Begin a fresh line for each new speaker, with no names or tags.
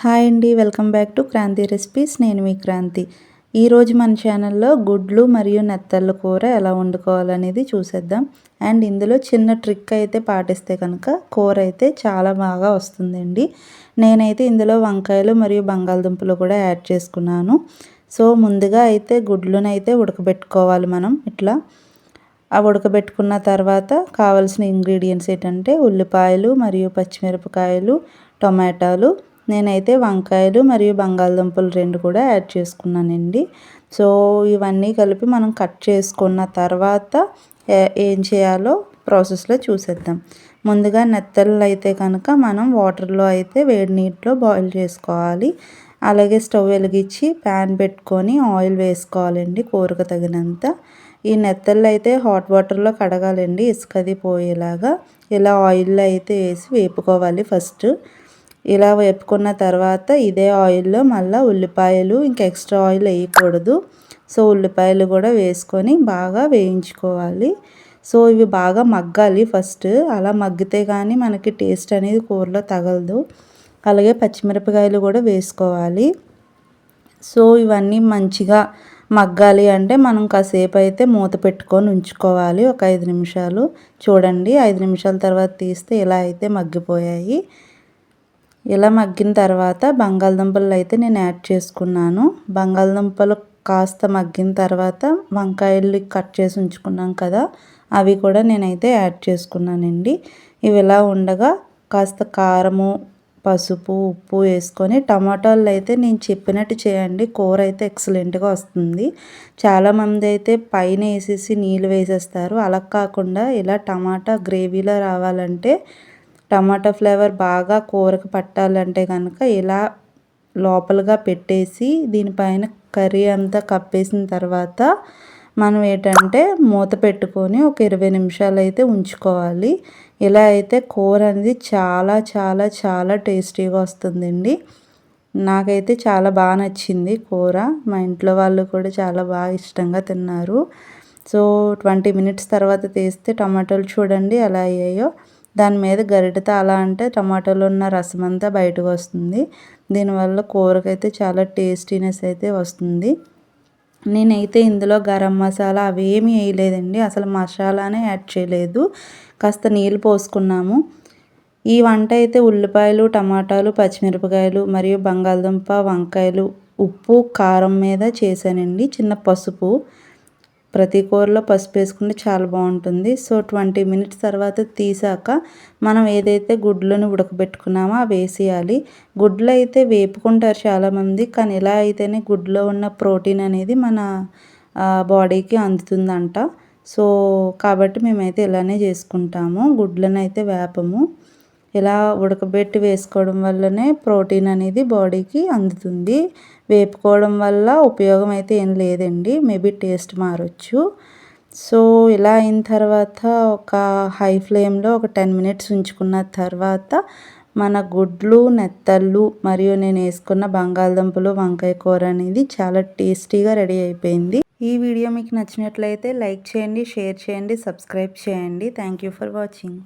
Hi అండి, welcome back to Kranthi recipes. నేను మీ క్రాంతి. ఈరోజు మన ఛానల్లో గుడ్లు మరియు నెత్తళ్ళ కూర ఎలా వండుకోవాలనేది చూసేద్దాం. అండ్ ఇందులో చిన్న ట్రిక్ అయితే పాటిస్తే కనుక కూర అయితే చాలా బాగా వస్తుందండి. నేనైతే ఇందులో వంకాయలు మరియు బంగాళదుంపలు కూడా యాడ్ చేసుకున్నాను. సో ముందుగా అయితే గుడ్లను అయితే ఉడకబెట్టుకోవాలి మనం ఇట్లా. ఆ ఉడకబెట్టుకున్న తర్వాత కావాల్సిన ఇంగ్రీడియంట్స్ ఏంటంటే ఉల్లిపాయలు మరియు పచ్చిమిరపకాయలు, టొమాటోలు. నేనైతే వంకాయలు మరియు బంగాళదుంపలు 2 కూడా యాడ్ చేసుకున్నానండి. సో ఇవన్నీ కలిపి మనం కట్ చేసుకున్న తర్వాత ఏం చేయాలో ప్రాసెస్లో చూసేద్దాం. ముందుగా నెత్తళ్ళు అయితే కనుక మనం వాటర్లో అయితే వేడి నీటిలో బాయిల్ చేసుకోవాలి. అలాగే స్టవ్ వెలిగించి ప్యాన్ పెట్టుకొని ఆయిల్ వేసుకోవాలండి కూరకు తగినంత. ఈ నెత్తళ్ళు అయితే హాట్ వాటర్లో కడగాలండి, ఇసుకది పోయేలాగా. ఇలా ఆయిల్లో అయితే వేసి వేపుకోవాలి ఫస్ట్. ఇలా వేపుకున్న తర్వాత ఇదే ఆయిల్లో మళ్ళీ ఉల్లిపాయలు, ఇంకా ఎక్స్ట్రా ఆయిల్ వేయకూడదు. సో ఉల్లిపాయలు కూడా వేసుకొని బాగా వేయించుకోవాలి. సో ఇవి బాగా మగ్గాలి ఫస్ట్. అలా మగ్గితే కానీ మనకి టేస్ట్ అనేది కూరలో తగలదు. అలాగే పచ్చిమిరపకాయలు కూడా వేసుకోవాలి. సో ఇవన్నీ మంచిగా మగ్గాలి అంటే మనం కాసేపు అయితే మూత పెట్టుకొని ఉంచుకోవాలి, ఒక 5 నిమిషాలు. చూడండి 5 నిమిషాల తర్వాత తీస్తే ఇలా అయితే మగ్గిపోయాయి. ఇలా మగ్గిన తర్వాత బంగాళదుంపలు అయితే నేను యాడ్ చేసుకున్నాను. బంగాళదుంపలు కాస్త మగ్గిన తర్వాత వంకాయలు కట్ చేసి ఉంచుకున్నాం కదా, అవి కూడా నేనైతే యాడ్ చేసుకున్నానండి. ఇవి ఇలా ఉండగా కాస్త కారము, పసుపు, ఉప్పు వేసుకొని టమాటాలు అయితే నేను చెప్పినట్టు చేయండి, కూర అయితే ఎక్సలెంట్గా వస్తుంది. చాలామంది అయితే పైన వేసేసి నీళ్ళు వేసేస్తారు. అలా కాకుండా ఇలా టమాటా గ్రేవీలో రావాలంటే, టమాటా ఫ్లేవర్ బాగా కూరకు పట్టాలంటే కనుక ఇలా లోపలగా పెట్టేసి దీనిపైన కర్రీ అంతా కప్పేసిన తర్వాత మనం ఏంటంటే మూత పెట్టుకొని ఒక 20 నిమిషాలు అయితే ఉంచుకోవాలి. ఇలా అయితే కూర అనేది చాలా చాలా చాలా టేస్టీగా వస్తుందండి. నాకైతే చాలా బాగా నచ్చింది కూర. మా ఇంట్లో వాళ్ళు కూడా చాలా బాగా ఇష్టంగా తిన్నారు. సో 20 మినిట్స్ తర్వాత తీస్తే టమాటాలు చూడండి ఎలా అయ్యాయో. దాని మీద గరిటెతో అలా అంటే టమాటాలో ఉన్న రసం అంతా బయటకు వస్తుంది. దీనివల్ల కూరకైతే చాలా టేస్టీనెస్ అయితే వస్తుంది. నేనైతే ఇందులో గరం మసాలా అవేమీ వేయలేదండి, అసలు మసాలానే యాడ్ చేయలేదు. కాస్త నీళ్ళు పోసుకున్నాము. ఈ వంట అయితే ఉల్లిపాయలు, టమాటాలు, పచ్చిమిరపకాయలు మరియు బంగాళదుంప, వంకాయలు, ఉప్పు, కారం మీద చేశానండి. చిన్న పసుపు, ప్రతి కూరలో పసుపు వేసుకుంటే చాలా బాగుంటుంది. సో 20 మినిట్స్ తర్వాత తీసాక మనం ఏదైతే గుడ్లను ఉడకబెట్టుకున్నామో అవి వేసేయాలి. గుడ్లు అయితే వేపుకుంటారు చాలామంది, కానీ ఇలా అయితేనే గుడ్లో ఉన్న ప్రోటీన్ అనేది మన బాడీకి అందుతుందంట. సో కాబట్టి మేమైతే ఇలానే చేసుకుంటాము, గుడ్లను అయితే వేపము. ఇలా ఉడకబెట్టి వేసుకోవడం వల్లనే ప్రోటీన్ అనేది బాడీకి అందుతుంది. వేపుకోవడం వల్ల ఉపయోగం అయితే ఏం లేదండి, మేబీ టేస్ట్ మారచ్చు. సో ఇలా అయిన తర్వాత ఒక హై ఫ్లేమ్లో ఒక 10 మినిట్స్ ఉంచుకున్న తర్వాత మన గుడ్లు, నెత్తళ్ళు మరియు నేను వేసుకున్న బంగాళదుంపలు, వంకాయ కూర అనేది చాలా టేస్టీగా రెడీ అయిపోయింది. ఈ వీడియో మీకు నచ్చినట్లయితే లైక్ చేయండి, షేర్ చేయండి, సబ్స్క్రైబ్ చేయండి. Thank you for watching.